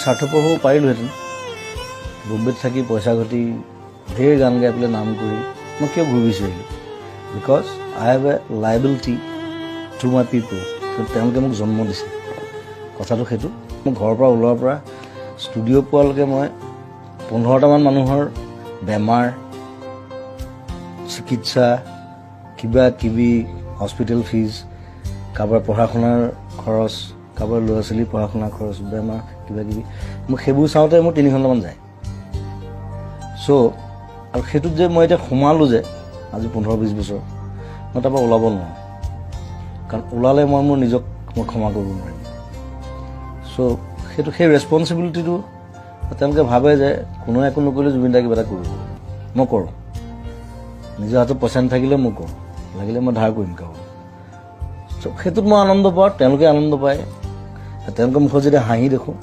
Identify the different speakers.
Speaker 1: স্বাৰ্থপৰ হ'ব পাৰিলোহেঁতেন বম্বেত থাকি পইচা ঘটি ঢেৰ গান গাই পেলাই নাম কৰি মই কিয় ঘূৰি বিচাৰিলোঁ because I have a liability to my পিপল তেওঁলোকে মোক জন্ম দিছে কথাটো সেইটো মই ঘৰৰ পৰা ওলোৱাৰ পৰা ষ্টুডিঅ' পোৱালৈকে মই 15টামান মানুহৰ বেমাৰ চিকিৎসা কিবা কিবি হস্পিটেল ফিজ কাৰোবাৰ পঢ়া শুনাৰ খৰচ কাৰোবাৰ ল'ৰা ছোৱালীৰ পঢ়া শুনাৰ খৰচ বেমাৰ কিবা কিবি মোক সেইবোৰ চাওঁতে মোৰ 3 ঘণ্টামান যায় চ' আৰু সেইটোত যে মই এতিয়া সোমালোঁ যে আজি 15-20 বছৰ মই তাৰপৰা ওলাব নোৱাৰোঁ কাৰণ ওলালে মই মোৰ নিজক মই ক্ষমা কৰিব নোৱাৰিম চ' সেইটো সেই ৰেছপনচিবিলিটিটো তেওঁলোকে ভাবে যে কোনোৱে একো নকৰিলে জুবিন দাই কিবা এটা কৰিব মই কৰোঁ নিজৰ হাতত পইচা নাথাকিলে মই কৰোঁ লাগিলে মই ধাৰ কৰিম কাৰোবাৰ চ' সেইটোত মই আনন্দ পাওঁ তেওঁলোকে আনন্দ পায় তেওঁলোকৰ মুখত যেতিয়া হাঁহি দেখোঁ